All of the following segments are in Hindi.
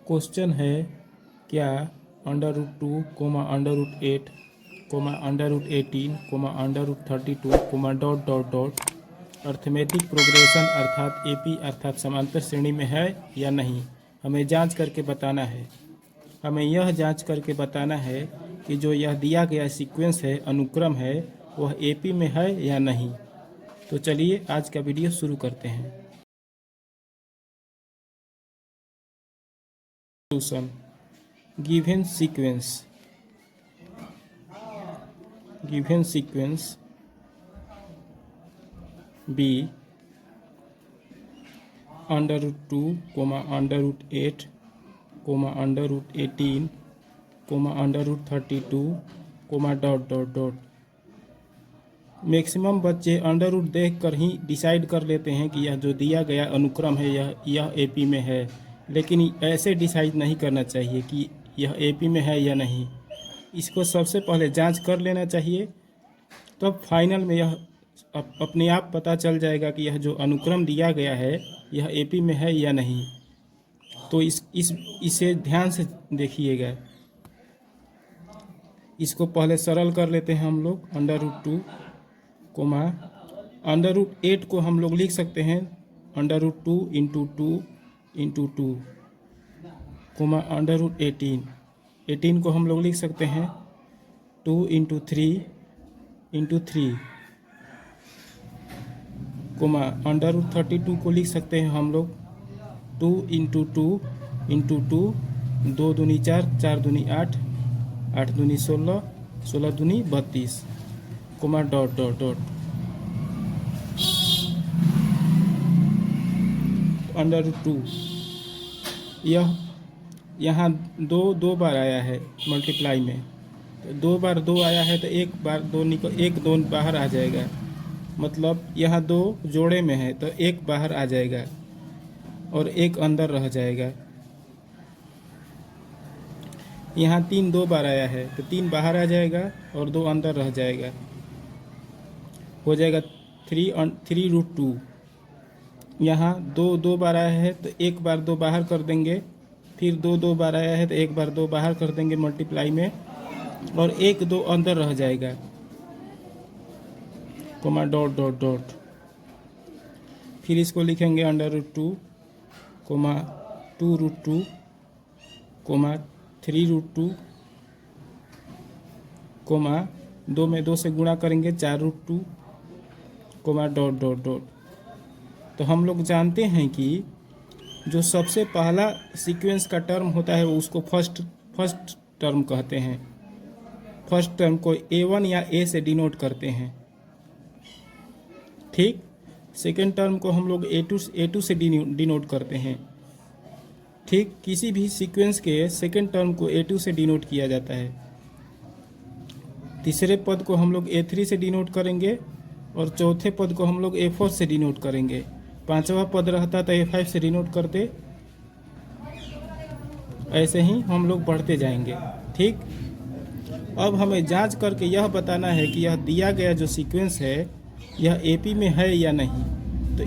क्वेश्चन है क्या √2, √8, √18, √32, dot dot dot arithmetic progression अर्थात एपी अर्थात समांतर श्रेणी में है या नहीं। हमें जांच करके बताना है। हमें यह जांच करके बताना है कि जो यह दिया गया सीक्वेंस है, अनुक्रम है, वह एपी में है या नहीं। तो चलिए आज का वीडियो शुरू करते हैं। Solution. Given sequence be √2, √8, √18, √32, dot dot dot. Maximum बच्चे अंडर रूट देख कर ही डिसाइड कर लेते हैं कि यह जो दिया गया अनुक्रम है यह एपी में है, लेकिन ऐसे डिसाइड नहीं करना चाहिए कि यह एपी में है या नहीं। इसको सबसे पहले जांच कर लेना चाहिए, तब फाइनल में यह अपने आप पता चल जाएगा कि यह जो अनुक्रम दिया गया है यह एपी में है या नहीं। तो इसे ध्यान से देखिएगा। इसको पहले सरल कर लेते हैं हम लोग। √2, √8 को हम लोग लिख सकते हैं √2 × 2 × 2, √18 को हम लोग लिख सकते हैं 2 × 3 × 3, √32 को लिख सकते हैं हम लोग 2 × 2 × 2, 2 दूनी 4, 4 दूनी 8, 8 दूनी 16, 16 दूनी 32, डॉट डॉट डॉट √2। यह यहाँ दो बार आया है मल्टीप्लाई में, तो 2 बार 2 आया है तो 1 बार 2 निकल 1 2 बाहर आ जाएगा। मतलब यहाँ 2 जोड़े में है तो 1 बाहर आ जाएगा और 1 अंदर रह जाएगा। यहाँ 3 2 बार आया है तो 3 बाहर आ जाएगा और 2 अंदर रह जाएगा। हो जाएगा 3√2। यहाँ 2 2 बार आया है तो 1 बार 2 बाहर कर देंगे, फिर 2 2 बार आया है तो 1 बार 2 बाहर कर देंगे मल्टीप्लाई में, और 1 2 अंदर रह जाएगा, डॉट डॉट डॉट। फिर इसको लिखेंगे √2, 2√2, 3√2, 2 में 2 से गुणा करेंगे 4√2, डॉट डॉट डॉट। तो हम लोग जानते हैं कि जो सबसे पहला सीक्वेंस का टर्म होता है वो उसको फर्स्ट टर्म कहते हैं। फर्स्ट टर्म को A1 या A से डिनोट करते हैं, ठीक। सेकेंड टर्म को हम लोग A2 से डिनोट करते हैं, ठीक। किसी भी सीक्वेंस के सेकेंड टर्म को A2 से डिनोट किया जाता है। तीसरे पद को हम लोग A3 से डिनोट करेंगे और चौथे पद को हम लोग A4 से डिनोट करेंगे। पांचवा पद रहता तो A5 से डिनोट करते। ऐसे ही हम लोग बढ़ते जाएंगे, ठीक। अब हमें जांच करके यह बताना है कि यह दिया गया जो सीक्वेंस है यह एपी में है या नहीं। तो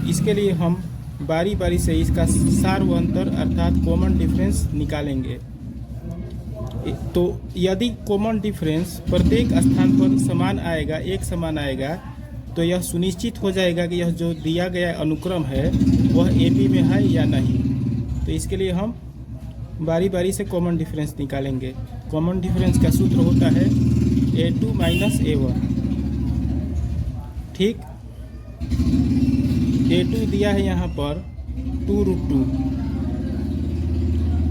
इसके लिए हम बारी बारी से इसका सार व अंतर अर्थात कॉमन डिफरेंस निकालेंगे। तो यदि कॉमन डिफरेंस प्रत्येक स्थान पर समान आएगा, एक समान आएगा, तो यह सुनिश्चित हो जाएगा कि यह जो दिया गया अनुक्रम है वह एपी में है या नहीं। तो इसके लिए हम बारी बारी से कॉमन डिफरेंस निकालेंगे। कॉमन डिफरेंस का सूत्र होता है A2 - A1, ठीक। A2 दिया है यहाँ पर 2√2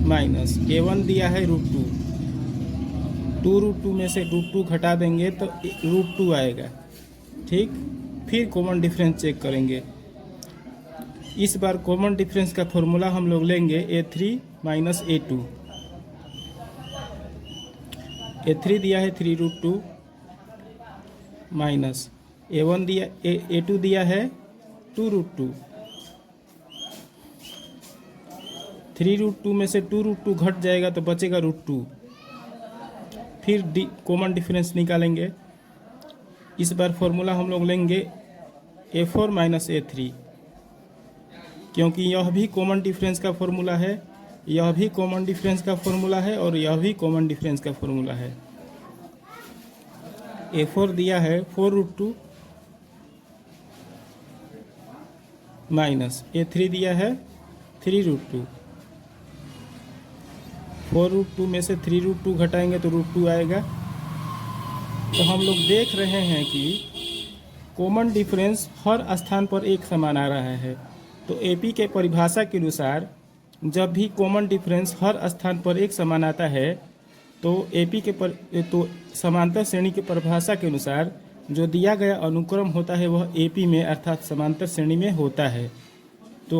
माइनस A1 दिया है √2। 2√2 में से √2 घटा देंगे तो √2 आएगा, ठीक। फिर कॉमन डिफरेंस चेक करेंगे। इस बार कॉमन डिफरेंस का फॉर्मूला हम लोग लेंगे A3 - A2। A3 दिया है 3√2 माइनस A1 दिया A2 दिया है 2√2। 3√2 में से 2√2 घट जाएगा तो बचेगा √2। फिर कॉमन डिफरेंस निकालेंगे। इस बार फॉर्मूला हम लोग लेंगे A4 - A3। क्योंकि यह भी कॉमन डिफरेंस का फॉर्मूला है, यह भी कॉमन डिफरेंस का फॉर्मूला है और यह भी कॉमन डिफरेंस का फॉर्मूला है। A4 दिया है 4√2 माइनस A3 दिया है 3√2। 4√2 में से 3√2 घटाएंगे तो √2 आएगा। तो हम लोग देख रहे हैं कि कॉमन डिफरेंस हर स्थान पर एक समान आ रहा है। तो एपी के परिभाषा के अनुसार जब भी कॉमन डिफरेंस हर स्थान पर एक समान आता है तो एपी के तो समांतर श्रेणी की परिभाषा के अनुसार जो दिया गया अनुक्रम होता है वह एपी में अर्थात समांतर श्रेणी में होता है। तो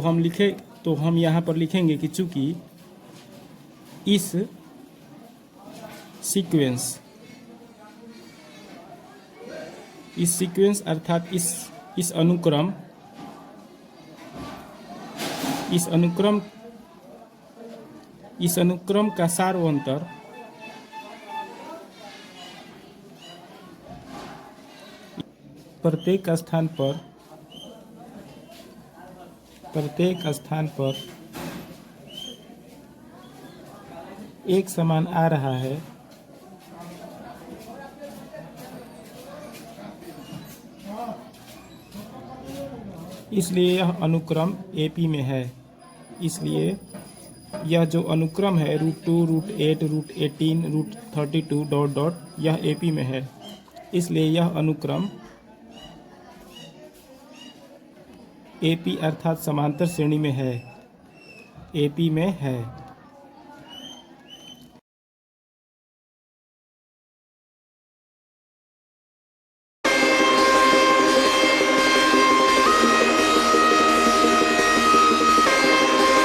हम यहाँ पर लिखेंगे कि चूंकि इस सीक्वेंस अर्थात इस अनुक्रम का सार्वंतर प्रत्येक स्थान पर एक समान आ रहा है, इसलिए यह अनुक्रम एपी में है। इसलिए यह जो अनुक्रम है √2, √8, √18, √32 डॉट डॉट यह एपी में है। इसलिए यह अनुक्रम एपी अर्थात समांतर श्रेणी में है, एपी में है।